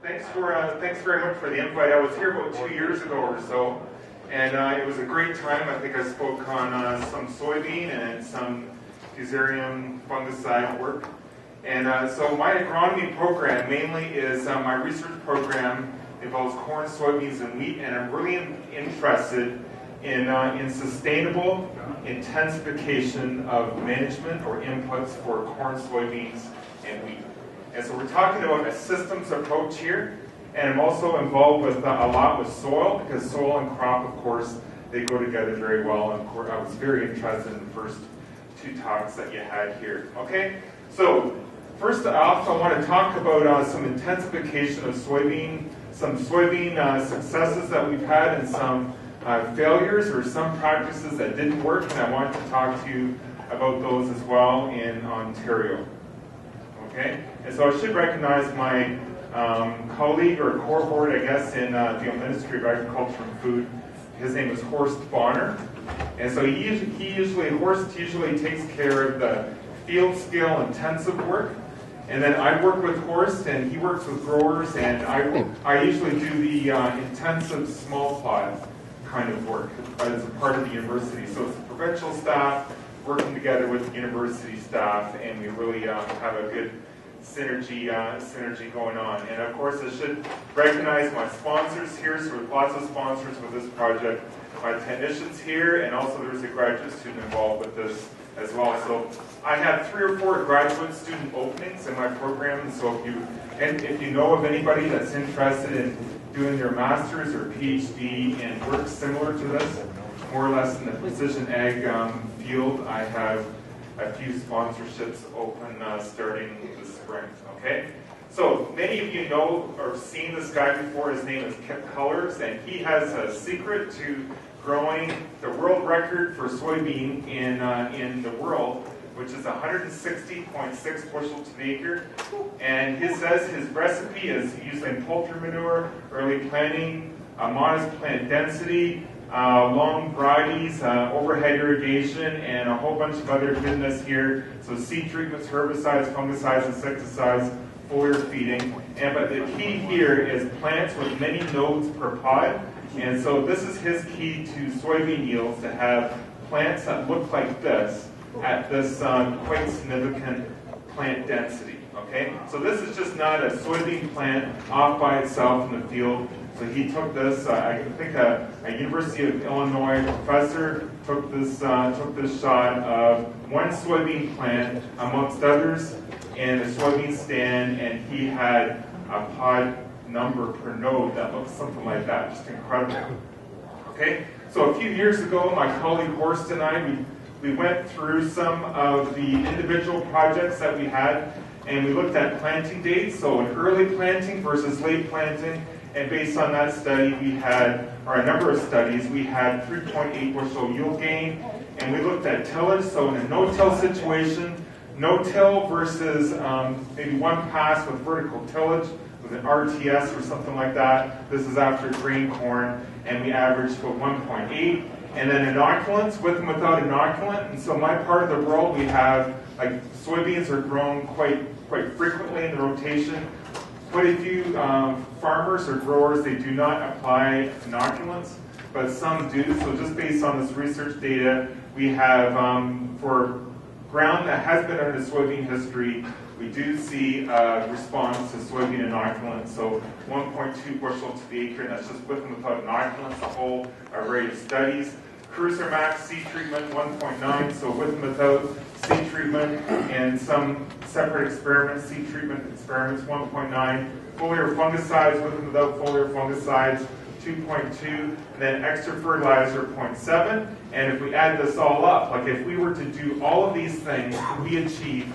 Thanks very much for the invite. I was here about 2 years ago or so, and it was a great time. I think I spoke on some soybean and some fusarium fungicide work. And so my agronomy program mainly is my research program involves corn, soybeans, and wheat, and I'm really interested in sustainable intensification of management or inputs for corn, soybeans, and wheat. And so we're talking about a systems approach here, and I'm also involved with a lot with soil, because soil and crop, of course, they go together very well. And of course, I was very interested in the first two talks that you had here. Okay, so first off, I want to talk about some intensification of soybean, some soybean successes that we've had, and some failures or some practices that didn't work, and I want to talk to you about those as well in Ontario. Okay, and so I should recognize my colleague or cohort, I guess, in the Ministry of Agriculture and Food. His name is Horst Bonner, and so Horst usually takes care of the field scale intensive work, and then I work with Horst, and he works with growers, and I usually do the intensive small plot kind of work as a part of the university. So it's the provincial staff working together with the university staff, and we really have a good synergy going on. And of course, I should recognize my sponsors here. So there's lots of sponsors with this project. My technicians here, and also there's a graduate student involved with this as well. So I have 3 or 4 graduate student openings in my program. And so if you know of anybody that's interested in doing their master's or PhD in work similar to this, more or less in the precision ag field, I have a few sponsorships open starting this spring. Okay, so many of you know or seen this guy before. His name is Kip Cullers, and he has a secret to growing the world record for soybean in the world, which is 160.6 bushel to the acre. And he says his recipe is using poultry manure, early planting, modest plant density, long varieties, overhead irrigation, and a whole bunch of other goodness here. So seed treatments, herbicides, fungicides, insecticides, foliar feeding. But the key here is plants with many nodes per pod. And so this is his key to soybean yields, to have plants that look like this at this quite significant plant density. Okay, so this is just not a soybean plant off by itself in the field. So he took this. I think a University of Illinois professor took this shot of one soybean plant amongst others in a soybean stand, and he had a pod number per node that looks something like that. Just incredible. Okay, so a few years ago, my colleague Horst and I, we went through some of the individual projects that we had, and we looked at planting dates, so an early planting versus late planting, and based on that study, we had, or a number of studies, we had 3.8 bushel yield gain, and we looked at tillage, so in a no-till situation, no-till versus maybe one pass with vertical tillage, with an RTS or something like that. This is after green corn, and we averaged about 1.8. And then inoculants, with and without inoculant. And so my part of the world, we have, like, soybeans are grown quite frequently in the rotation. Quite a few farmers or growers, they do not apply inoculants, but some do. So just based on this research data, we have, for ground that has been under soybean history, we do see a response to soybean inoculants. So 1.2 bushel to the acre, and that's just with and without inoculants, a whole array of studies. Cruiser Max seed treatment 1.9, so with and without seed treatment, and some separate experiments, seed treatment experiments 1.9. Foliar fungicides with and without foliar fungicides 2.2, and then extra fertilizer 0.7. And if we add this all up, like if we were to do all of these things, we achieve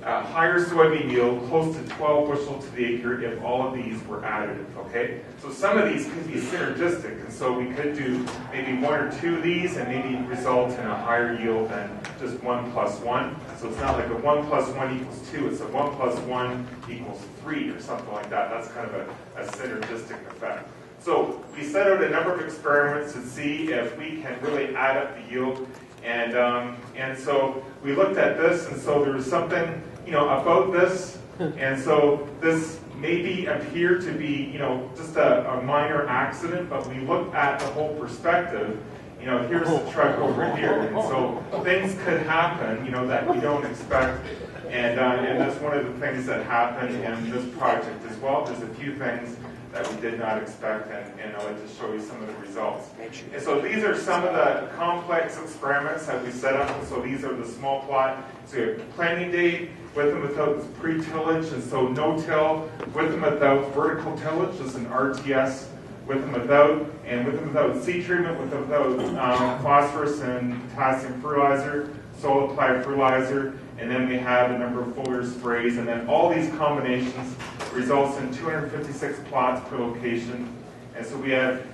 a higher soybean yield, close to 12 bushel to the acre, if all of these were additive, okay? So some of these could be synergistic, and so we could do maybe 1 or 2 of these and maybe result in a higher yield than just 1 plus 1. So it's not like a 1 plus 1 equals 2, it's a 1 plus 1 equals 3 or something like that. That's kind of a synergistic effect. So we set out a number of experiments to see if we can really add up the yield. And so we looked at this, and so there was something, about this, and so this maybe appear to be, just a minor accident, but we look at the whole perspective. Here's the truck over here, and so things could happen, that we don't expect, and that's one of the things that happened in this project as well. There's a few things that we did not expect, and I'd like to show you some of the results. And so these are some of the complex experiments that we set up. And so these are the small plot. So you have planting day with and without pre-tillage, and so no-till with and without vertical tillage, just an RTS with and without seed treatment, with and without phosphorus and potassium fertilizer, soil applied fertilizer, and then we have a number of foliar sprays, and then all these combinations results in 256 plots per location. And so we have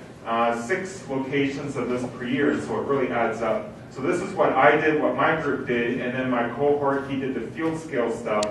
6 locations of this per year, so it really adds up. So this is what I did, what my group did, and then my cohort, he did the field scale stuff,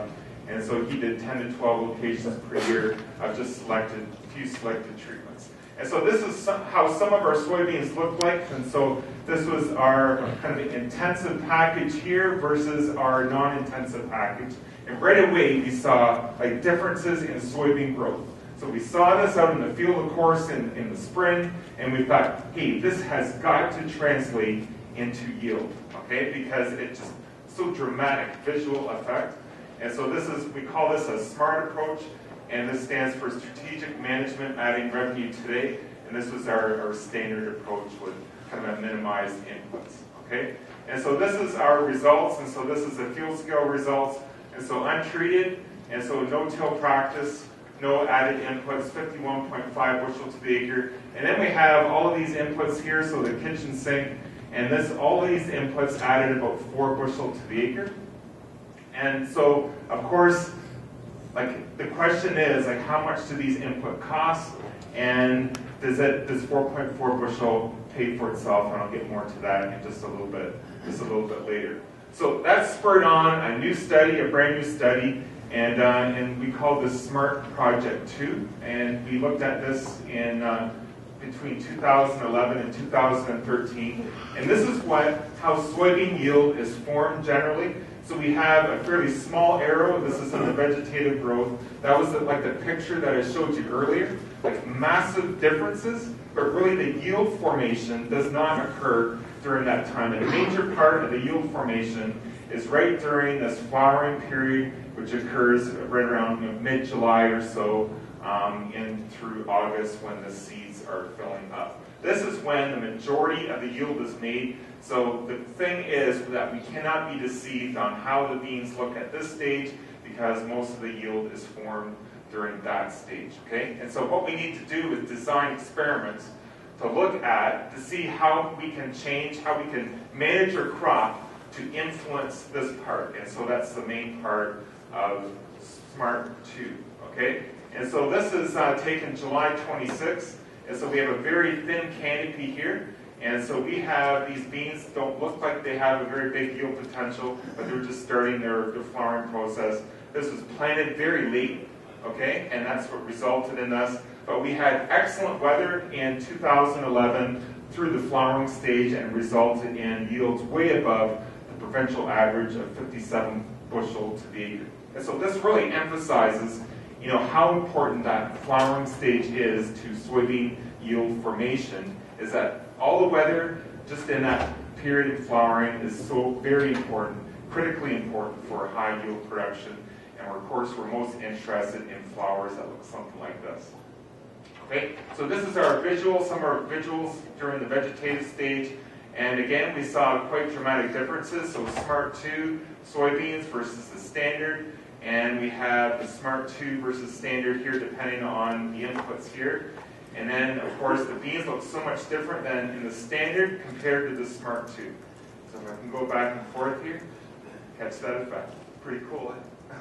and so he did 10 to 12 locations per year of just a few selected treatments. And so this is how some of our soybeans look like, and so this was our kind of intensive package here versus our non-intensive package. And right away we saw differences in soybean growth. So we saw this out in the field, of course, in the spring, and we thought, hey, this has got to translate into yield, okay? Because it's just so dramatic visual effect. And so we call this a SMART approach, and this stands for Strategic Management Adding Revenue Today. And this was our standard approach with kind of minimized inputs, okay? And so this is our results, and so this is the field scale results. And so untreated, and so no-till practice, no added inputs, 51.5 bushel to the acre. And then we have all of these inputs here, so the kitchen sink, and all of these inputs added about 4 bushel to the acre. And so, of course, the question is, how much do these input cost? And does 4.4 bushel pay for itself? And I'll get more to that in just a little bit later. So that spurred on a new study, a brand new study, and we called this SMART Project 2. And we looked at this in between 2011 and 2013. And this is how soybean yield is formed generally. So we have a fairly small arrow. This is in the vegetative growth. That was the picture that I showed you earlier. Massive differences, but really the yield formation does not occur during that time. And a major part of the yield formation is right during this flowering period, which occurs right around mid-July or so, in through August, when the seeds are filling up. This is when the majority of the yield is made. So the thing is that we cannot be deceived on how the beans look at this stage, because most of the yield is formed during that stage, okay? And so what we need to do is design experiments to look at, to see how we can change, how we can manage our crop to influence this part. And so that's the main part of SMART 2, okay? And so this is taken July 26th, and so we have a very thin canopy here. And so we have these beans don't look like they have a very big yield potential, but they're just starting their flowering process. This was planted very late, okay, and that's what resulted in this. But we had excellent weather in 2011 through the flowering stage, and resulted in yields way above the provincial average of 57 bushel to the acre. And so this really emphasizes, how important that flowering stage is to soybean yield formation, is that all the weather just in that period of flowering is so very important, critically important for high yield production. And of course, we're most interested in flowers that look something like this. Okay, so this is our visual, some of our visuals during the vegetative stage. And again, we saw quite dramatic differences. So SMART 2 soybeans versus the standard. And we have the SMART 2 versus standard here, depending on the inputs here. And then, of course, the beans look so much different than in the standard compared to the SMART 2. So if I can go back and forth here, catch that effect. Pretty cool, eh?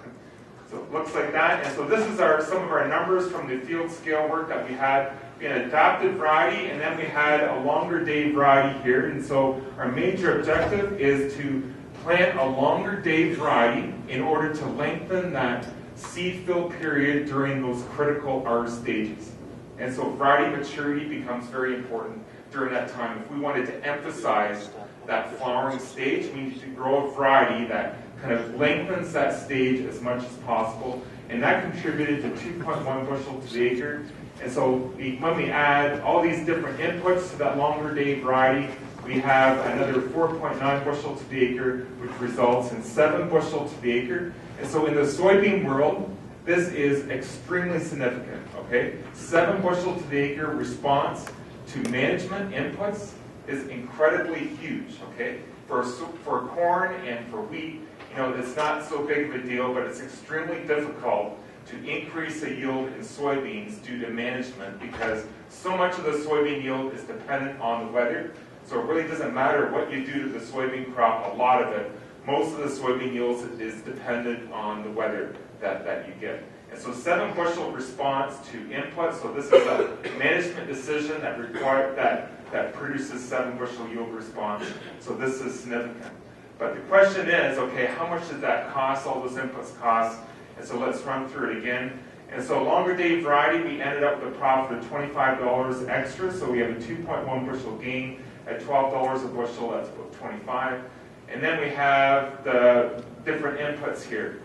So it looks like that. And so this is some of our numbers from the field scale work that we had. We had an adapted variety, and then we had a longer day variety here. And so our major objective is to plant a longer day variety in order to lengthen that seed fill period during those critical R stages. And so variety maturity becomes very important during that time. If we wanted to emphasize that flowering stage, we need to grow a variety that kind of lengthens that stage as much as possible. and that contributed to 2.1 bushel to the acre. And so when we add all these different inputs to that longer day variety, we have another 4.9 bushel to the acre, which results in 7 bushel to the acre. And so in the soybean world, this is extremely significant, okay? 7 bushel to the acre response to management inputs is incredibly huge, okay? For corn and for wheat, it's not so big of a deal, but it's extremely difficult to increase the yield in soybeans due to management because so much of the soybean yield is dependent on the weather. So it really doesn't matter what you do to the soybean crop, a lot of it, most of the soybean yields is dependent on the weather that you get. And so 7 bushel response to input, so this is a management decision that produces 7 bushel yield response. So this is significant. But the question is, okay, how much did that cost, all those inputs cost? And so let's run through it again. And so longer day variety, we ended up with a profit of $25 extra. So we have a 2.1 bushel gain at $12 a bushel, that's about 25. And then we have the different inputs here.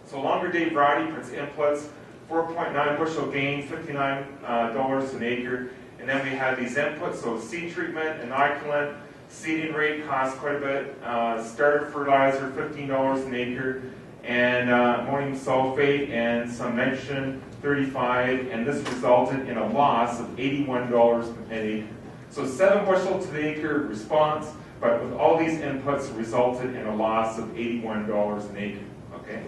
So longer day variety puts inputs, 4.9 bushel gain, $59 an acre. And then we have these inputs, so seed treatment, inoculant, seeding rate costs quite a bit, starter fertilizer, $15 an acre, and ammonium sulfate and some nitrogen, $35, and this resulted in a loss of $81 an acre. So 7 bushel to the acre response, but with all these inputs resulted in a loss of $81 an acre, okay?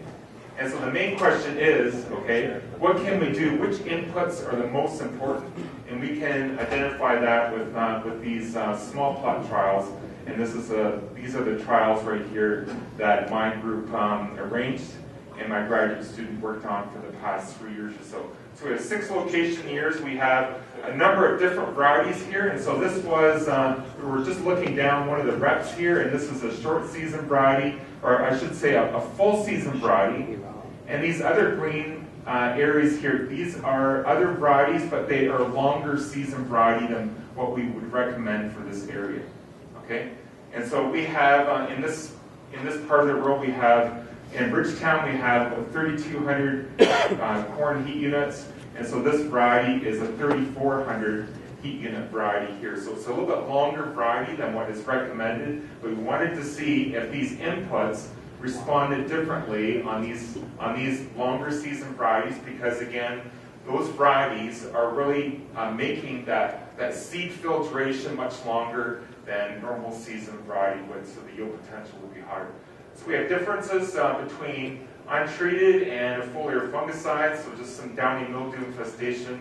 And so the main question is, okay, what can we do? Which inputs are the most important? And we can identify that with these small plot trials. And these are the trials right here that my group arranged and my graduate student worked on for the past 3 years or so. So we have 6 location years. We have a number of different varieties here. And so this was, we were just looking down one of the reps here, and this is a short season variety, or I should say a full season variety. And these other green areas here, these are other varieties, but they are longer season variety than what we would recommend for this area. Okay? And so we have, in this part of the world, we have, in Bridgetown, we have 3,200 corn heat units, and so this variety is a 3,400 heat unit variety here. So it's a little bit longer variety than what is recommended, but we wanted to see if these inputs responded differently on these longer season varieties, because again, those varieties are really making that seed filtration much longer than normal season variety would, so the yield potential will be higher. So we have differences between untreated and a foliar fungicide, so just some downy mildew infestation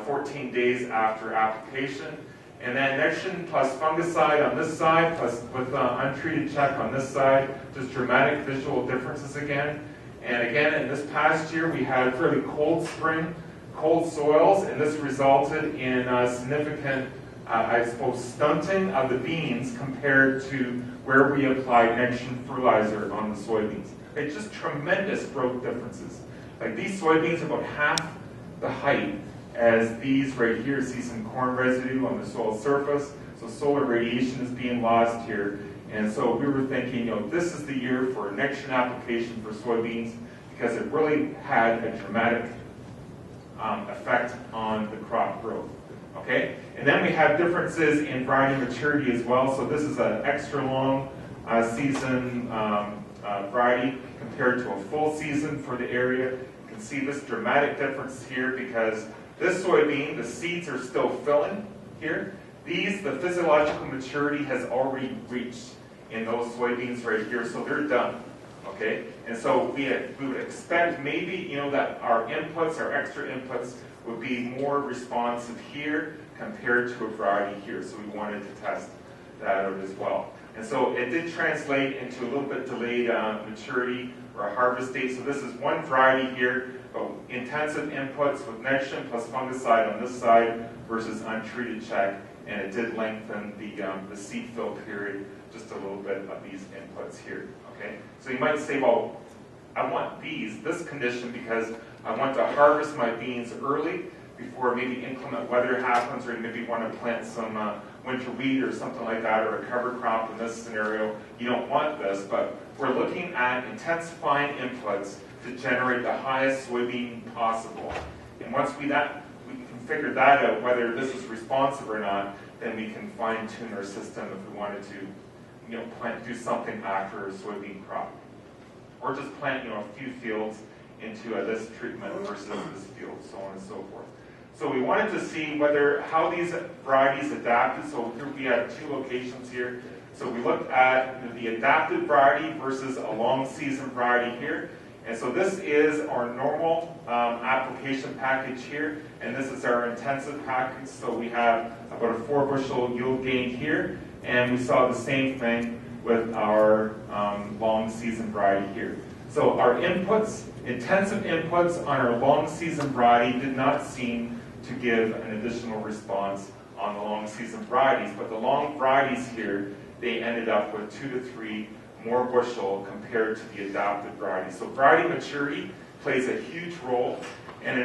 14 days after application. And then nitrogen plus fungicide on this side, plus with untreated check on this side, just dramatic visual differences again. And again, in this past year, we had a fairly cold spring, cold soils, and this resulted in significant, I suppose, stunting of the beans compared to where we applied nitrogen fertilizer on the soybeans. It's just tremendous growth differences. Like these soybeans are about half the height as these right here. See some corn residue on the soil surface, so solar radiation is being lost here. And so we were thinking, this is the year for nitrogen application for soybeans because it really had a dramatic effect on the crop growth. Okay, and then we have differences in variety maturity as well. So this is an extra long season variety compared to a full season for the area. You can see this dramatic difference here because this soybean, the seeds are still filling here. The physiological maturity has already reached in those soybeans right here, so they're done. Okay, and so we would expect maybe that our inputs, our extra inputs, would be more responsive here compared to a variety here. So we wanted to test that out as well. And so it did translate into a little bit delayed maturity or a harvest date. So this is one variety here, but intensive inputs with nitrogen plus fungicide on this side versus untreated check, and it did lengthen the seed fill period just a little bit of these inputs here. Okay, so you might say, well, I want this condition because I want to harvest my beans early before maybe inclement weather happens, or you maybe want to plant some winter wheat or something like that, or a cover crop in this scenario. You don't want this, but we're looking at intensifying inputs to generate the highest soybean possible. And once we can figure that out, whether this is responsive or not, then we can fine-tune our system if we wanted to, do something after a soybean crop, or just plant, a few fields into this treatment versus this field, so on and so forth. So we wanted to see how these varieties adapted. So here we have two locations here. So we looked at the adapted variety versus a long season variety here. And so this is our normal application package here, and this is our intensive package. So we have about a 4 bushel yield gain here, and we saw the same thing with our long season variety here. So our inputs, intensive inputs on our long season variety did not seem to give an additional response on the long season varieties, but the long varieties here, they ended up with 2 to 3 more bushel compared to the adapted variety. So variety maturity plays a huge role. And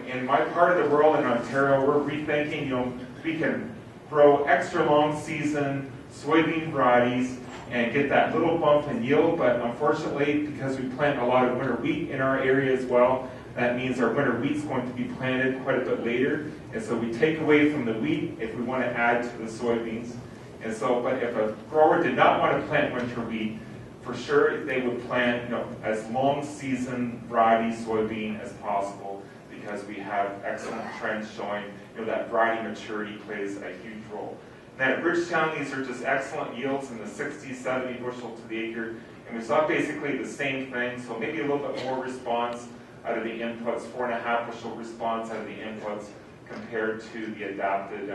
in my part of the world in Ontario, we're rethinking, we can grow extra long season soybean varieties and get that little bump in yield, but unfortunately, because we plant a lot of winter wheat in our area as well, that means our winter wheat's going to be planted quite a bit later. And so we take away from the wheat if we want to add to the soybeans. And so, but if a grower did not want to plant winter wheat, for sure they would plant, as long season variety soybean as possible, because we have excellent trends showing, that variety maturity plays a huge role. Then at Bridgetown, these are just excellent yields in the 60, 70 bushel to the acre, and we saw basically the same thing. So maybe a little bit more response out of the inputs, 4.5 bushel response out of the inputs compared to the adapted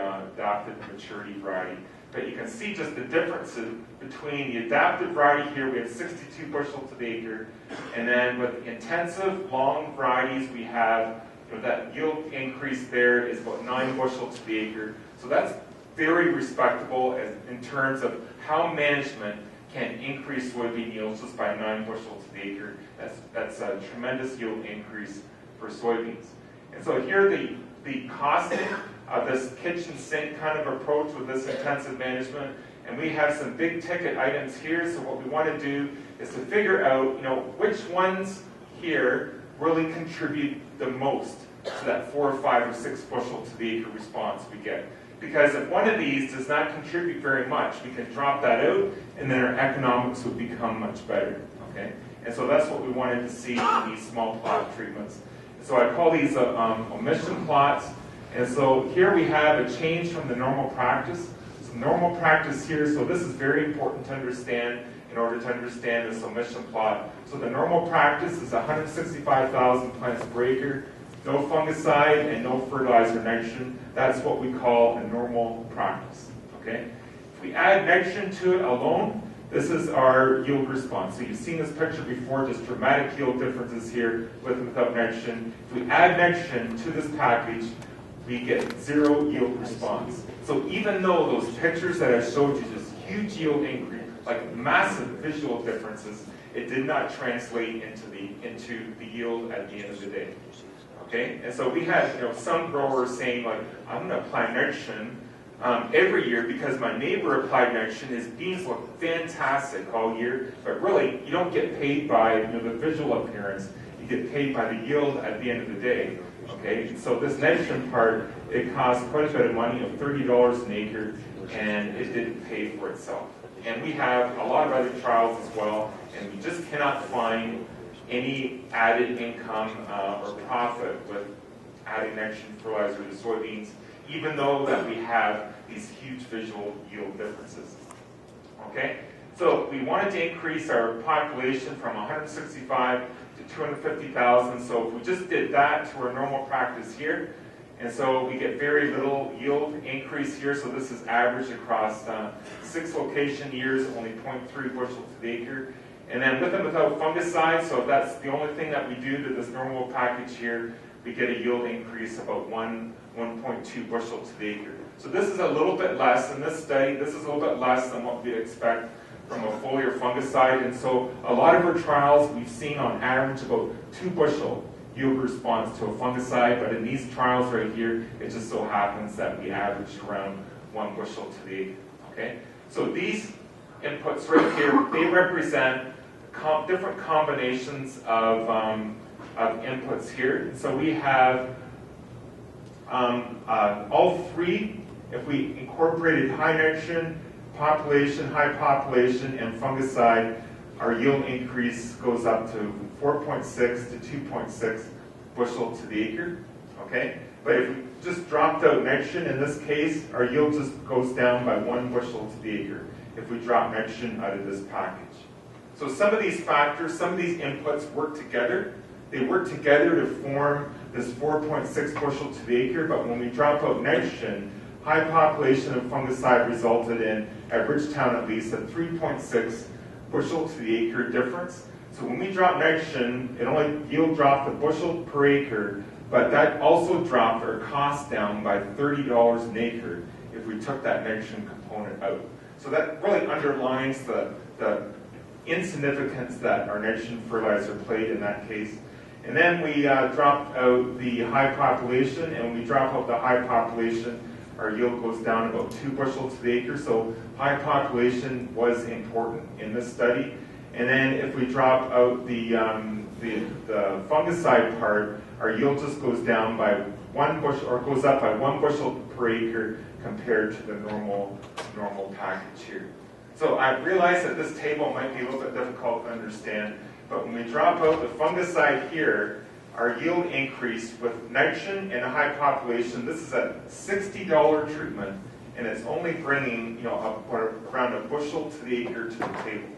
maturity variety. But you can see just the differences between the adapted variety here, we have 62 bushel to the acre, and then with intensive long varieties, we have that yield increase there is about 9 bushel to the acre. So that's very respectable in terms of how management can increase soybean yields just by 9 bushel to the acre. That's a tremendous yield increase for soybeans. And so here the costing of this kitchen sink kind of approach with this intensive management, and we have some big ticket items here. So what we want to do is to figure out, which ones here really contribute the most to that 4 or 5 or 6 bushel to the acre response we get. Because if one of these does not contribute very much, we can drop that out, and then our economics would become much better. Okay, and so that's what we wanted to see in these small plot treatments. So I call these omission plots. And so here we have a change from the normal practice. So normal practice here, so this is very important to understand in order to understand this omission plot. So the normal practice is 165,000 plants per acre, no fungicide and no fertilizer nitrogen. That's what we call a normal practice. Okay? If we add nitrogen to it alone, this is our yield response. So you've seen this picture before, just dramatic yield differences here with and without nitrogen. If we add nitrogen to this package, we get 0 yield response. So even though those pictures that I showed you, just huge yield increase, like massive visual differences, it did not translate into the yield at the end of the day. Okay, and so we had some growers saying like, I'm going to apply nitrogen every year because my neighbor applied nitrogen. His beans look fantastic all year, but really you don't get paid by the visual appearance. You get paid by the yield at the end of the day. Okay, so this nitrogen part, it cost quite a bit of money, of $30 an acre, and it didn't pay for itself. And we have a lot of other trials as well, and we just cannot find any added income or profit with adding nitrogen fertilizer to soybeans, even though that we have these huge visual yield differences. Okay, so we wanted to increase our population from 165 to 250,000. So if we just did that to our normal practice here, and so we get very little yield increase here. So this is average across 6 location years, only 0.3 bushel to the acre. And then with and without fungicide, so that's the only thing that we do to this normal package here, we get a yield increase about 1.2 bushel to the acre. So this is a little bit less in this study. This is a little bit less than what we'd expect from a foliar fungicide. And so a lot of our trials, we've seen on average about 2 bushel yield response to a fungicide, but in these trials right here, it just so happens that we averaged around 1 bushel to the acre. Okay? So these inputs right here, they represent different combinations of inputs here. So we have all three. If we incorporated high nitrogen population, high population, and fungicide, our yield increase goes up to 4.6 to 2.6 bushel to the acre. Okay, but if we just dropped out nitrogen in this case, our yield just goes down by 1 bushel to the acre if we drop nitrogen out of this package. So some of these factors, some of these inputs work together. They work together to form this 4.6 bushel to the acre, but when we drop out nitrogen, high population of fungicide resulted in, at Ridgetown at least, a 3.6 bushel to the acre difference. So when we drop nitrogen, it only yield dropped a bushel per acre, but that also dropped our cost down by $30 an acre if we took that nitrogen component out. So that really underlines the insignificance that our nitrogen fertilizer played in that case. And then we dropped out the high population, and when we drop out the high population, our yield goes down about 2 bushel to the acre. So high population was important in this study. And then if we drop out the fungicide part, our yield just goes down by 1 bushel, or goes up by 1 bushel per acre compared to the normal package here. So I realize that this table might be a little bit difficult to understand, but when we drop out the fungicide here, our yield increased with nitrogen and a high population. This is a $60 treatment, and it's only bringing around a bushel to the acre to the table.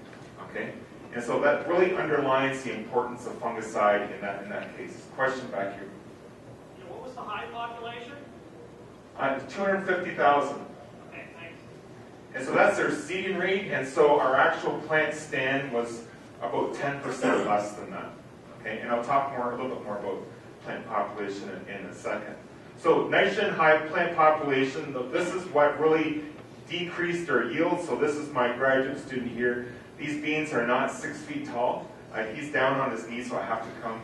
Okay, and so that really underlines the importance of fungicide in that case. Question back here. What was the high population? 250,000. Okay, thanks. And so that's their seeding rate, and so our actual plant stand was about 10% less than that. Okay, and I'll talk a little bit more about plant population in a second. So nitrogen high plant population, this is what really decreased our yield. So this is my graduate student here. These beans are not 6 feet tall. He's down on his knees, so I have to come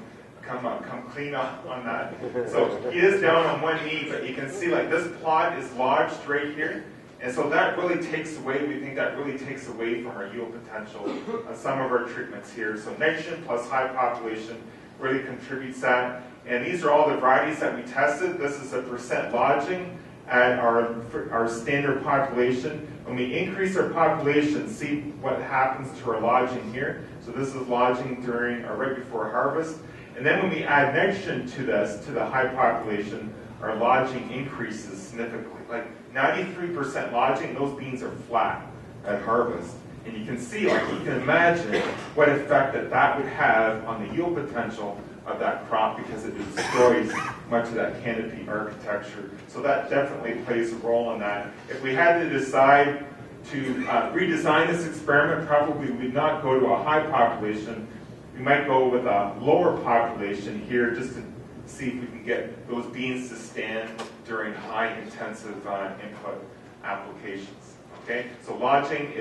clean up on that. So he is down on one knee, but you can see like this plot is lodged right here. And so that really takes away, we think that really takes away from our yield potential on some of our treatments here. So nitrogen plus high population really contributes that. And these are all the varieties that we tested. This is a percent lodging at our standard population. When we increase our population, see what happens to our lodging here. So this is lodging during or right before harvest. And then when we add nitrogen to this, to the high population, our lodging increases significantly. Like 93% lodging, those beans are flat at harvest. And you can see, like you can imagine what effect that would have on the yield potential of that crop because it destroys much of that canopy architecture. So that definitely plays a role in that. If we had to decide to redesign this experiment, probably we would not go to a high population. We might go with a lower population here just to see if we can get those beans to stand during high intensive input applications. Okay, so lodging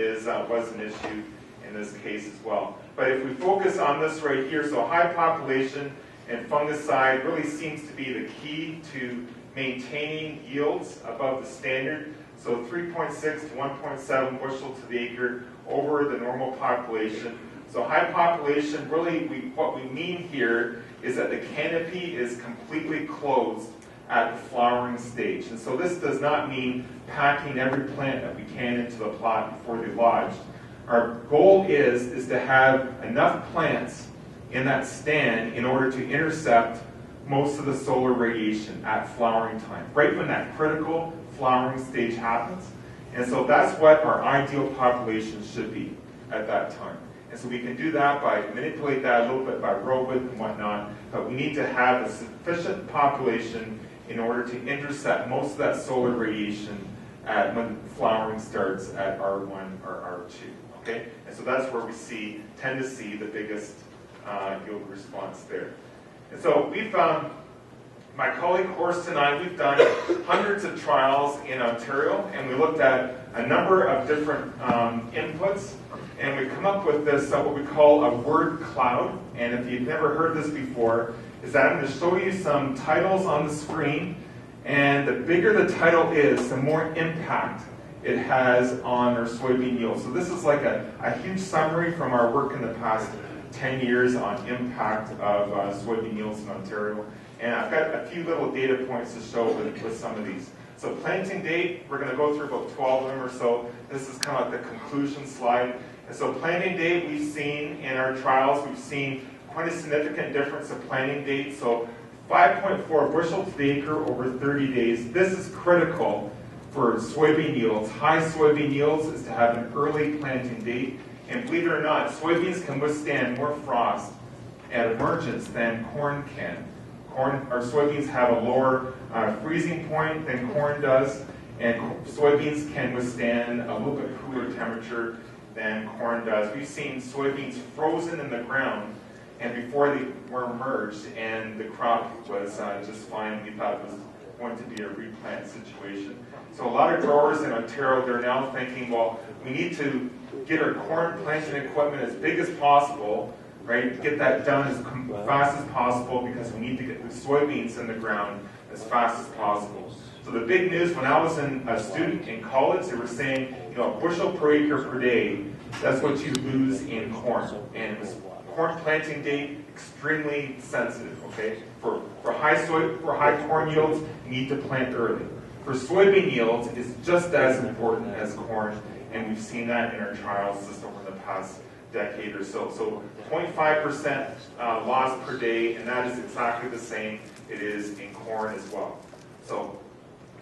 was an issue in this case as well. But if we focus on this right here, so high population and fungicide really seems to be the key to maintaining yields above the standard. So 3.6 to 1.7 bushel to the acre over the normal population. So high population, really what we mean here is that the canopy is completely closed at the flowering stage. And so this does not mean packing every plant that we can into the plot before they lodge. Our goal is to have enough plants in that stand in order to intercept most of the solar radiation at flowering time, right when that critical flowering stage happens. And so that's what our ideal population should be at that time. And so we can do that by manipulate that a little bit by row width and whatnot, but we need to have a sufficient population in order to intercept most of that solar radiation when flowering starts at R1 or R2. Okay, and so that's where we tend to see the biggest yield response there. And so we found, my colleague Horst and I, we've done hundreds of trials in Ontario, and we looked at a number of different inputs, and we come up with this, what we call a word cloud. And if you've never heard this before, is that I'm going to show you some titles on the screen, and the bigger the title is, the more impact it has on our soybean yield. So this is like a huge summary from our work in the past 10 years on impact of soybean yields in Ontario. And I've got a few little data points to show with some of these. So planting date, we're going to go through about 12 of them or so. This is kind of like the conclusion slide. And so planting date, we've seen in our trials, we've seen quite a significant difference of planting date. So 5.4 bushel to the acre over 30 days. This is critical for soybean yields. High soybean yields is to have an early planting date. And believe it or not, soybeans can withstand more frost at emergence than corn can. Soybeans have a lower freezing point than corn does, and soybeans can withstand a little bit cooler temperature than corn does. We've seen soybeans frozen in the ground and before they were merged, and the crop was just fine. We thought it was going to be a replant situation. So a lot of growers in Ontario, they're now thinking, well, we need to get our corn planting equipment as big as possible, right? Get that done as fast as possible because we need to get the soybeans in the ground as fast as possible. So the big news, when I was a student in college, they were saying, a bushel per acre per day, that's what you lose in corn. And it was corn planting date, extremely sensitive, okay? For high corn yields, you need to plant early. For soybean yields, it's just as important as corn, and we've seen that in our trials just over the past decade or so. So 0.5% loss per day, and that is exactly the same it is in corn as well. So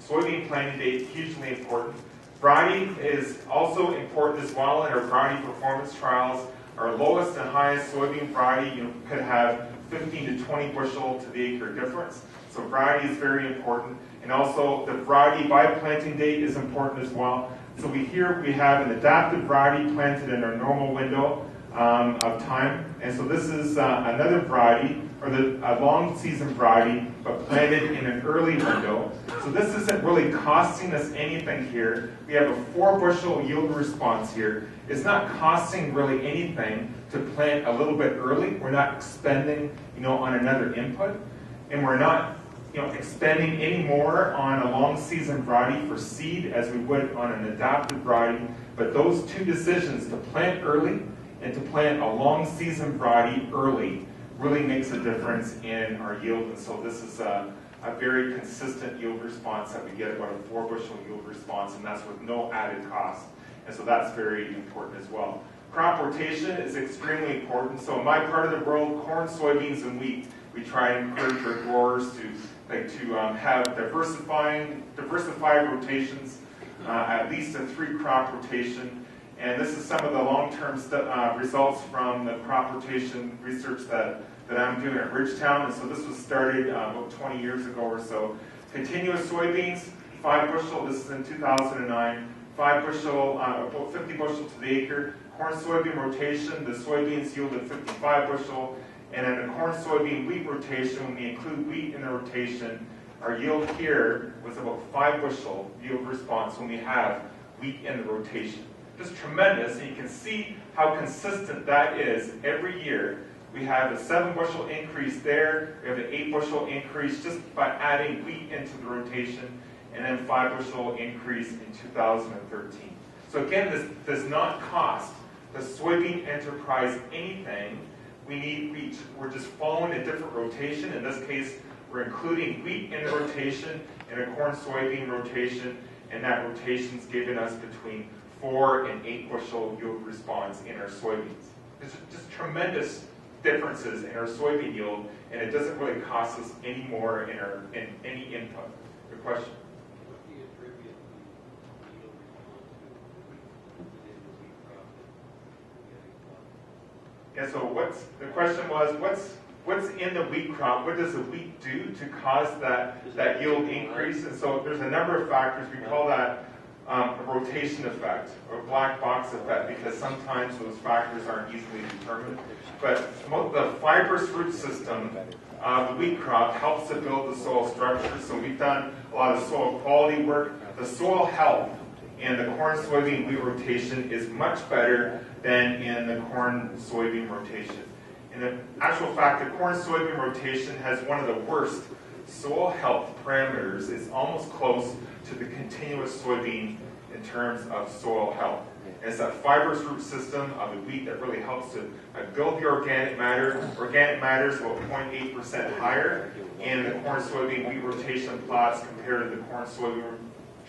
soybean planting date, hugely important. Variety is also important as well in our variety performance trials. Our lowest and highest soybean variety could have 15 to 20 bushel to the acre difference. So variety is very important. And also the variety by planting date is important as well. So we have an adaptive variety planted in our normal window of time. And so this is another variety, or a long season variety, but planted in an early window. So this isn't really costing us anything here. We have a 4 bushel yield response here. It's not costing really anything to plant a little bit early. We're not expending, on another input. And we're not expending any more on a long season variety for seed as we would on an adaptive variety. But those two decisions, to plant early and to plant a long season variety early, really makes a difference in our yield. And so this is a very consistent yield response that we get, about a 4 bushel yield response, and that's with no added cost. And so that's very important as well. Crop rotation is extremely important. So in my part of the world, corn, soybeans, and wheat, we try and encourage our growers to have diversified rotations, at least a 3 crop rotation. And this is some of the long-term results from the crop rotation research that I'm doing at Ridgetown. And so this was started about 20 years ago or so. Continuous soybeans, 5 bushel, this is in 2009, 5 bushel, about 50 bushel to the acre. Corn soybean rotation, the soybeans yielded 55 bushel. And in the corn soybean wheat rotation, when we include wheat in the rotation, our yield here was about 5 bushel yield response when we have wheat in the rotation. Just tremendous, and you can see how consistent that is every year. We have a 7 bushel increase there, we have an 8 bushel increase just by adding wheat into the rotation, and then 5 bushel increase in 2013. So again, this does not cost the soybean enterprise anything. We're just following a different rotation. In this case, we're including wheat in the rotation and a corn soybean rotation, and that rotation's giving us between 4 and 8 bushel yield response in our soybeans. There's just tremendous differences in our soybean yield, and it doesn't really cost us any more in any input. Good question? What do you attribute the yield response to within the wheat crop that you're getting? Yeah, so the question was, what's in the wheat crop? What does the wheat do to cause that yield increase? And so there's a number of factors. We call that a rotation effect or black box effect, because sometimes those factors aren't easily determined. But the fibrous root system of the wheat crop helps to build the soil structure. So we've done a lot of soil quality work. The soil health in the corn soybean wheat rotation is much better than in the corn soybean rotation. In actual fact, the corn soybean rotation has one of the worst soil health parameters. It's almost close to the continuous soybean in terms of soil health. And it's that fibrous root system of the wheat that really helps to build the organic matter. Organic matter is about 0.8% higher in the corn-soybean wheat rotation plots compared to the corn-soybean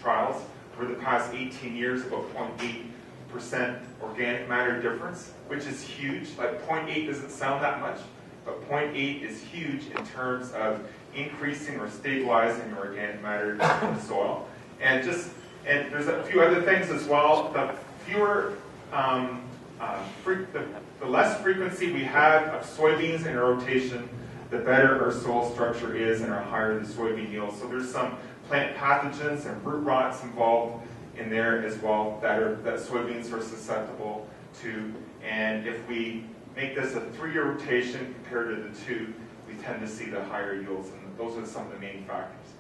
trials. For the past 18 years, about 0.8% organic matter difference, which is huge. Like 0.8 doesn't sound that much, but 0.8 is huge in terms of increasing or stabilizing your organic matter in the soil. And there's a few other things as well. The fewer, the less frequency we have of soybeans in our rotation, the better our soil structure is and our higher the soybean yield. So there's some plant pathogens and root rots involved in there as well that soybeans are susceptible to. And if we make this a 3-year rotation compared to the 2, we tend to see the higher yields, and those are some of the main factors.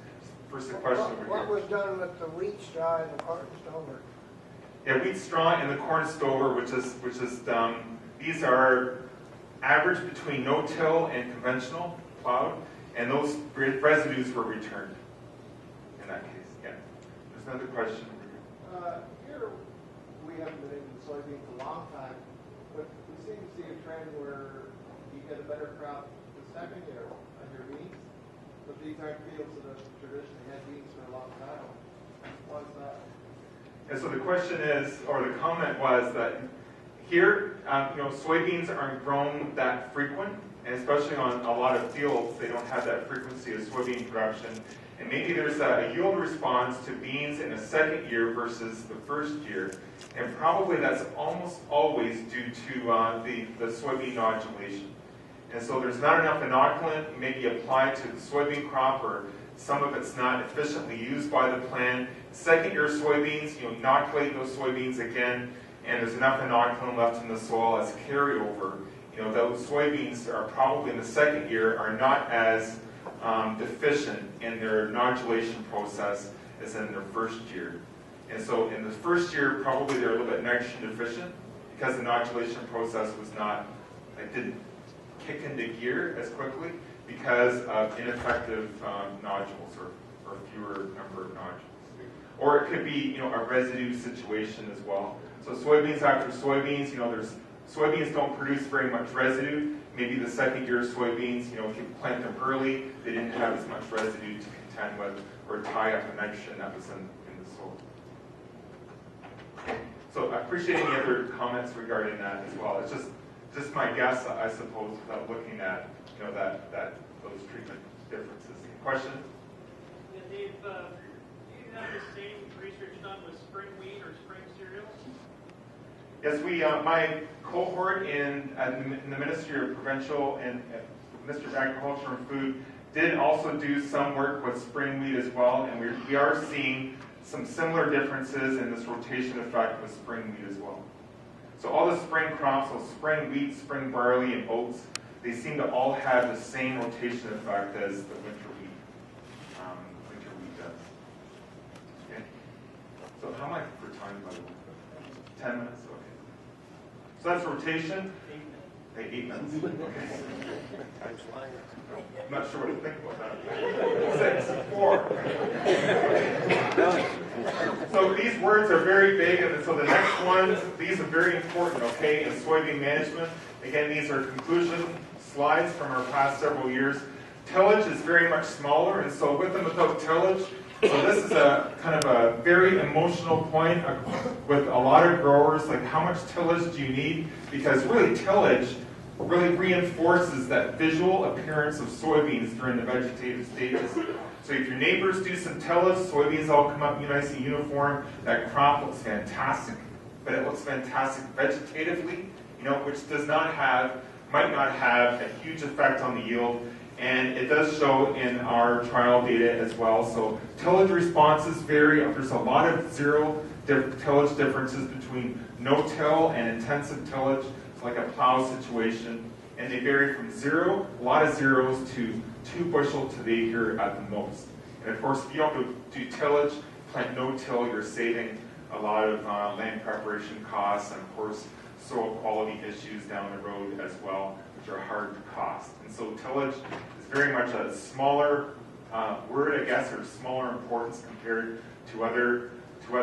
First, the question over here. What was done with the wheat straw and the corn stover? Yeah, wheat straw and the corn stover, which is these are average between no-till and conventional plowed, and those residues were returned in that case. Yeah. There's another question over here. Here, we haven't been in soybeans a long time, but we seem to see a trend where you get a better crop the second year on your beans, but these aren't fields that have traditionally had beans for a long time. Why is that? And so the question is, or the comment was that here, soybeans aren't grown that frequent, and especially on a lot of fields, they don't have that frequency of soybean production. And maybe there's a yield response to beans in the second year versus the first year. And probably that's almost always due to the soybean nodulation. And so there's not enough inoculant maybe applied to the soybean crop, or some of it's not efficiently used by the plant. Second year soybeans, inoculate those soybeans again, and there's enough inoculant left in the soil as carryover. Those soybeans are probably in the second year are not as deficient in their nodulation process as in their first year. And so in the first year, probably they're a little bit nitrogen deficient because the nodulation process didn't kick into gear as quickly because of ineffective nodules or fewer number of nodules. Or it could be a residue situation as well. So soybeans after soybeans, soybeans don't produce very much residue. Maybe the second year soybeans, if you plant them early, they didn't have as much residue to contend with or tie up the nitrogen that was in the soil. So I appreciate any other comments regarding that as well. It's just my guess, I suppose, without looking at those treatment differences. Question? Yeah, Dave, do you have the same research done with spring wheat or spring cereals? Yes, my cohort in the Ministry of Provincial and Ministry of Agriculture and Food did also do some work with spring wheat as well, and we are seeing some similar differences in this rotation effect with spring wheat as well. So all the spring crops, so spring wheat, spring barley, and oats, they seem to all have the same rotation effect as the winter wheat does. Okay. So how am I for time, by the way? 10 minutes? Okay. So that's rotation. 8 minutes. Okay. I'm not sure what to think about that. 6, 4. So these words are very big, and so the next ones, these are very important, okay, in soybean management. Again, these are conclusion slides from our past several years. Tillage is very much smaller, and so with and without tillage, so this is a kind of a very emotional point with a lot of growers, like how much tillage do you need? Because really tillage really reinforces that visual appearance of soybeans during the vegetative stages. So if your neighbors do some tillage, soybeans all come up nice and uniform, that crop looks fantastic. But it looks fantastic vegetatively, which might not have a huge effect on the yield. And it does show in our trial data as well. So tillage responses vary. There's a lot of tillage differences between no-till and intensive tillage. It's like a plow situation. And they vary from a lot of zeros, to 2 bushel to the acre at the most. And of course, if you don't do tillage, plant no-till, you're saving a lot of land preparation costs and, of course, soil quality issues down the road as well, which are hard to cost. And so tillage is very much a smaller word, I guess, or smaller importance compared to other to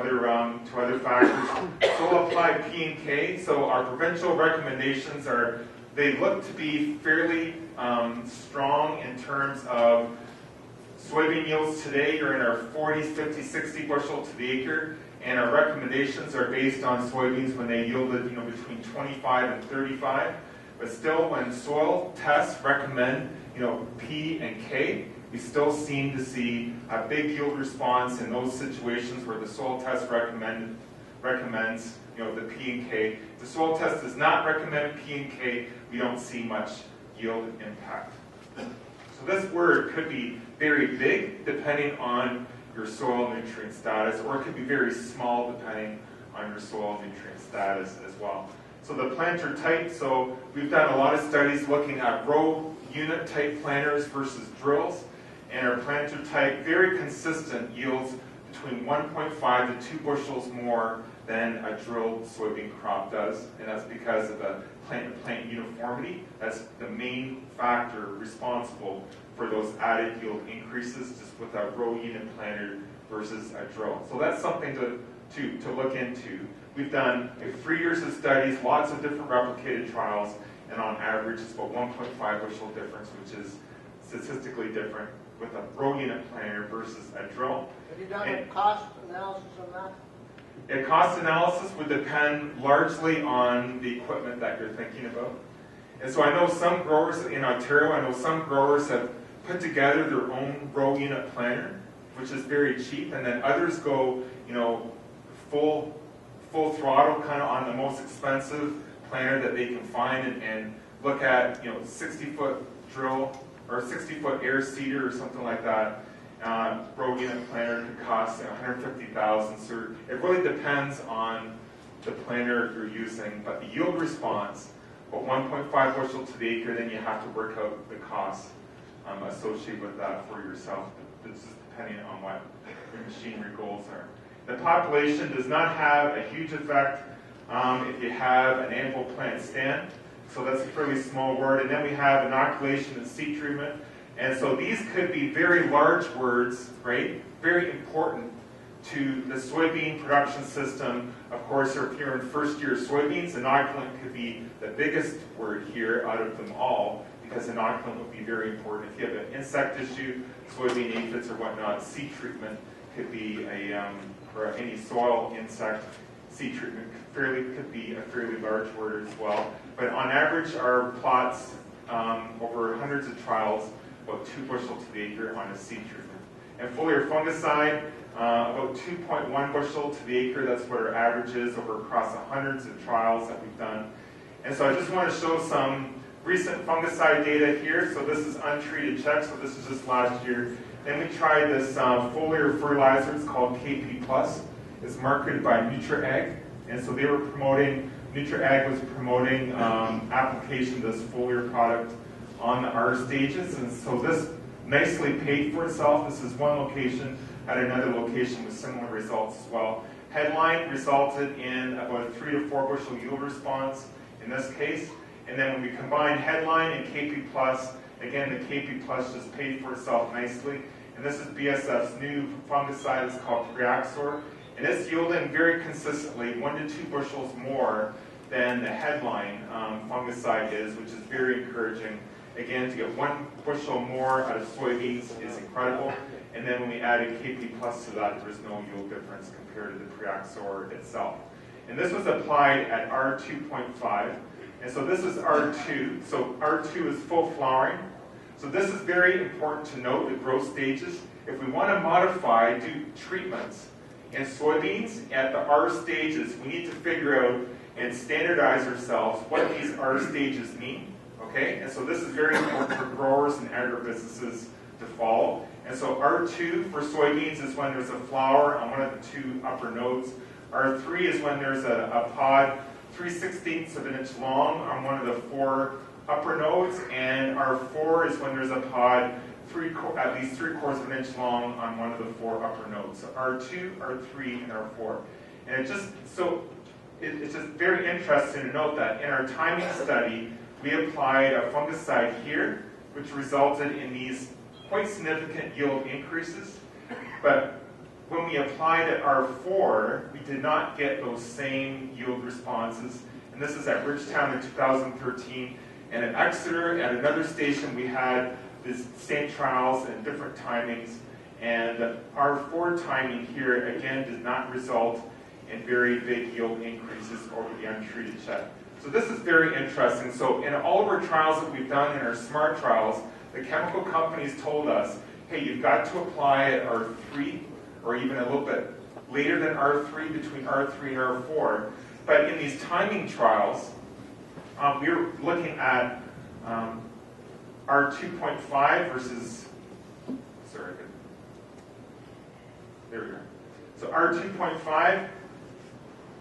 other factors. So we'll apply P and K. So our provincial recommendations are, they look to be fairly strong in terms of soybean yields today are in our 40s, 50, 60 bushel to the acre, and our recommendations are based on soybeans when they yielded between 25 and 35. But still, when soil tests recommend P and K, we still seem to see a big yield response in those situations where the soil test recommends the P and K. If the soil test does not recommend P and K, we don't see much yield impact. So this word could be very big depending on your soil nutrient status, or it could be very small depending on your soil nutrient status as well. So the planter type, so we've done a lot of studies looking at row unit type planters versus drills, and our planter type, very consistent yields between 1.5 to 2 bushels more than a drilled soybean crop does, and that's because of the plant-to-plant uniformity. That's the main factor responsible for those added yield increases just with a row unit planter versus a drill. So that's something to look into. We've done 3 years of studies, lots of different replicated trials, and on average it's about 1.5 bushel difference, which is statistically different with a row unit planter versus a drill. Have you done a cost analysis on that? A cost analysis would depend largely on the equipment that you're thinking about. And so I know some growers in Ontario, have put together their own row unit planter, which is very cheap, and then others go, full throttle kind of on the most expensive planter that they can find and look at, 60-foot drill or 60-foot air seeder or something like that. Row unit planter could cost $150,000. So it really depends on the planter you're using. But the yield response, about 1.5 bushel to the acre, then you have to work out the cost associated with that for yourself. This is depending on what your machinery goals are. The population does not have a huge effect if you have an annual plant stand. So that's a fairly small word. And then we have inoculation and seed treatment. And so these could be very large words, right? Very important to the soybean production system. Of course, if you're in first year soybeans, inoculant could be the biggest word here out of them all, because inoculant would be very important. If you have an insect issue, soybean aphids or whatnot, seed treatment could be or any soil insect seed treatment could be a fairly large word as well. But on average, our plots over hundreds of trials, about 2 bushel to the acre on a seed treatment. And foliar fungicide, about 2.1 bushel to the acre. That's what our average is across the hundreds of trials that we've done. And so I just want to show some recent fungicide data here. So this is untreated Czech, so this is just last year. Then we tried this foliar fertilizer. It's called KP+. It's marketed by NutraAg. And so they were promoting, NutraAg was promoting application of this foliar product on the R stages. And so this nicely paid for itself. This is one location, at another location with similar results as well. Headline resulted in about a 3 to 4 bushel yield response in this case. And then when we combine headline and KP+, again, the KP+ just paid for itself nicely. And this is BSF's new fungicide. It's called Priaxor. And it's yielding very consistently 1 to 2 bushels more than the headline fungicide is, which is very encouraging. Again, to get 1 bushel more out of soybeans is incredible. And then when we added KP+ to that, there was no yield difference compared to the Priaxor itself. And this was applied at R2.5. And so this is R2. So R2 is full flowering. So this is very important to note, the growth stages. If we want to modify, do treatments in soybeans at the R stages, we need to figure out and standardize ourselves what these R stages mean. Okay? And so this is very important for growers and agribusinesses to follow. And so R2 for soybeans is when there's a flower on one of the 2 upper nodes. R3 is when there's a pod 3/16 of an inch long on one of the 4 upper nodes, and R4 is when there's a pod at least 3/4 of an inch long on one of the 4 upper nodes. So R2, R3, and R4. And it's just very interesting to note that in our timing study, we applied a fungicide here, which resulted in these quite significant yield increases. But when we applied at R4, we did not get those same yield responses. And this is at Ridgetown in 2013. And at Exeter, at another station, we had the same trials and different timings. And R4 timing here, again, did not result in very big yield increases over the untreated chet. So this is very interesting. So in all of our trials that we've done in our SMART trials, the chemical companies told us, hey, you've got to apply at R3 or even a little bit later than R3, between R3 and R4. But in these timing trials, we were looking at R2.5 versus, sorry, there we go. So R2.5,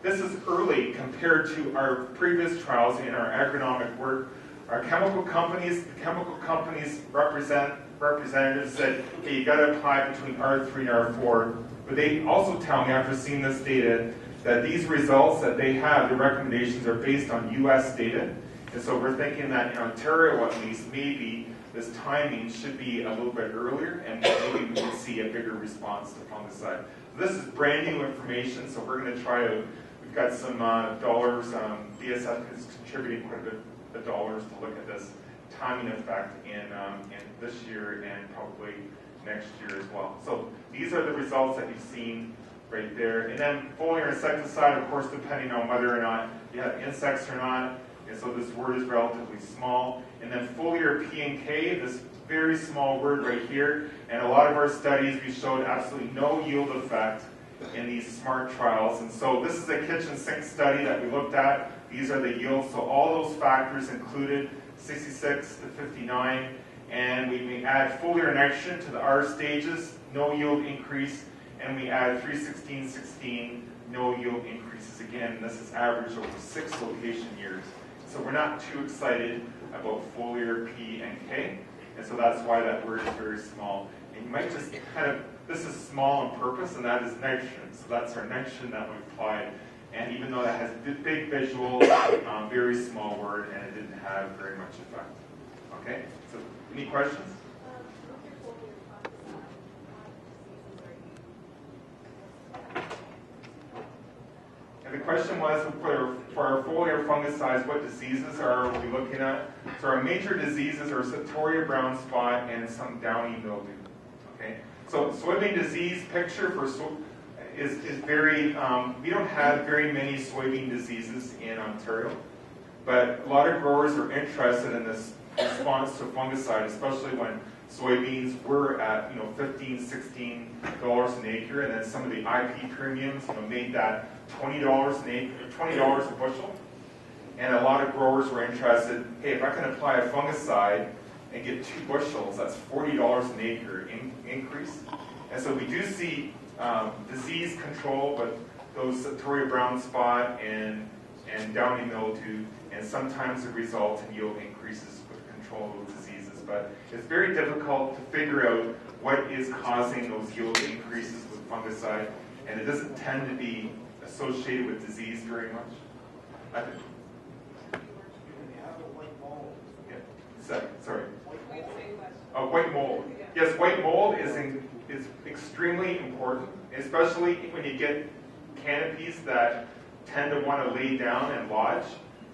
this is early compared to our previous trials in our agronomic work. Our chemical companies, the chemical companies representatives said, hey, you got to apply between R3 and R4. But they also tell me, after seeing this data, that these results that they have, the recommendations are based on US data. And so we're thinking that in Ontario, at least, maybe this timing should be a little bit earlier, and maybe we can see a bigger response to fungicide. So this is brand new information, so we're going to try to, we've got some dollars, BSF is contributing quite a bit of dollars to look at this timing effect in this year and probably next year as well. So these are the results that you've seen right there. And then foliar insecticide, of course, depending on whether or not you have insects or not. And so this word is relatively small. And then foliar P and K, this very small word right here. And a lot of our studies, we showed absolutely no yield effect in these SMART trials. And so this is a kitchen sink study that we looked at. These are the yields. So all those factors included 66 to 59. And we add foliar nitrogen to the R stages, no yield increase. And we add 316-16, no yield increases again. And this is averaged over 6 location years. So we're not too excited about foliar P and K. And so that's why that word is very small. And you might just kind of, this is small on purpose, and that is nitrogen. So that's our nitrogen that we applied. And even though that has big visual, very small word, and it didn't have very much effect. Okay? So any questions? And the question was, for our foliar fungicides, what diseases are we looking at? So our major diseases are Septoria brown spot and some downy mildew. Okay, so soybean disease picture for is very. We don't have very many soybean diseases in Ontario, but a lot of growers are interested in this response to fungicide, especially when soybeans were at $15, $16 an acre, and then some of the IP premiums made that $20 an acre, $20 a bushel. And a lot of growers were interested, hey, if I can apply a fungicide and get 2 bushels, that's $40 an acre increase. And so we do see disease control with those Septoria brown spot and downy mildew, and sometimes it results in yield increases with control of those diseases. But it's very difficult to figure out what is causing those yield increases with fungicide, and it doesn't tend to be associated with disease very much. I think. Sorry. White mold. Yes, white mold is extremely important, especially when you get canopies that tend to want to lay down and lodge.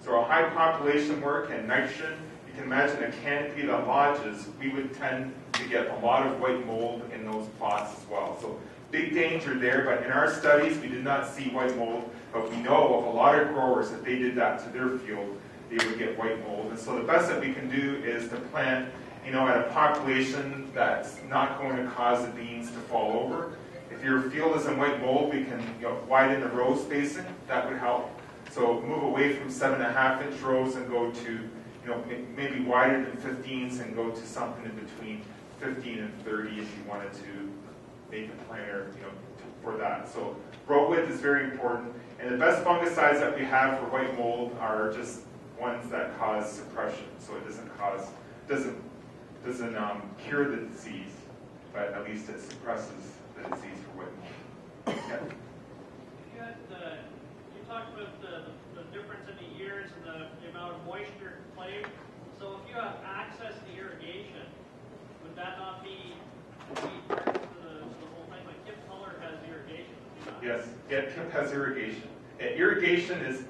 So a high population work and nitrogen, you can imagine a canopy that lodges, we would tend to get a lot of white mold in those plots as well. So big danger there, but in our studies we did not see white mold, but we know of a lot of growers that they did that to their field, they would get white mold. And so the best that we can do is to plant, at a population that's not going to cause the beans to fall over. If your field is in white mold, we can widen the row spacing, that would help. So move away from 7.5-inch rows and go to, maybe wider than 15s and go to something in between 15 and 30 if you wanted to make a planter, for that. So row width is very important. And the best fungicides that we have for white mold are just ones that cause suppression. So it doesn't cure the disease, but at least it suppresses the disease for white mold. Yeah. You talked about the difference in the years and the amount of moisture played. So if you have access to irrigation, would that not be part of the whole thing? Like Kip Muller has irrigation. Yes, KIP has irrigation. And irrigation is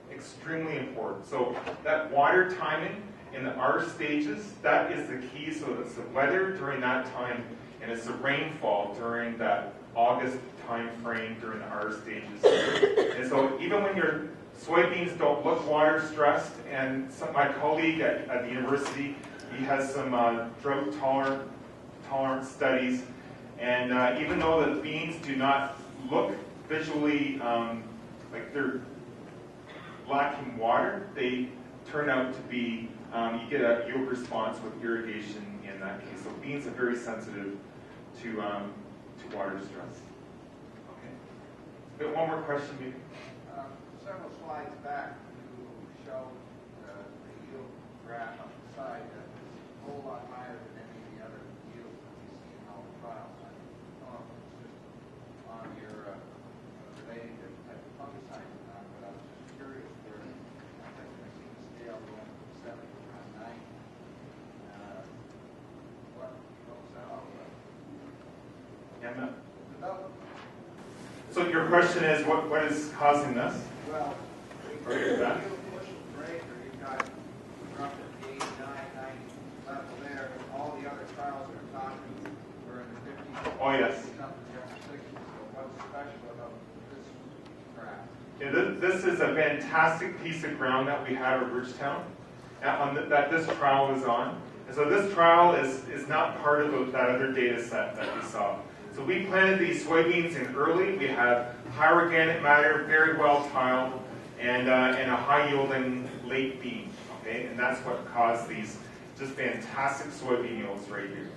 extremely important. So that water timing in the R stages, that is the key. So it's the weather during that time, and it's the rainfall during that August time frame during the R stages. And so even when your soybeans don't look water stressed, and my colleague at the university, he has some drought tolerant studies, and even though the beans do not look visually like they're lacking water, they turn out to be, you get a yield response with irrigation in that case. So beans are very sensitive to water stress. Okay. We have one more question, maybe. Several slides back, you showed the yield graph on the side that is a whole lot higher than any of the other yields that we see in all the trials. I don't know if it's just on your relating to the type of fungicide or not, but I was just curious where I think I see the scale going from 70 to around 90. What goes out? Yeah, Development. so your question is, what is causing this? Well, Or is that? great, or you've got up at the 89, 90 level there, and all the other trials that are talking were in the 50s. Oh, yes. Something there in the 60s. So what's special about this graph? Yeah, this is a fantastic piece of ground that we had at Ridgetown that this trial was on. And so this trial is not part of that other data set that we saw. So we planted these soybeans in early. We have high organic matter, very well tiled, and a high yielding late bean. Okay, and that's what caused these just fantastic soybean yields right here.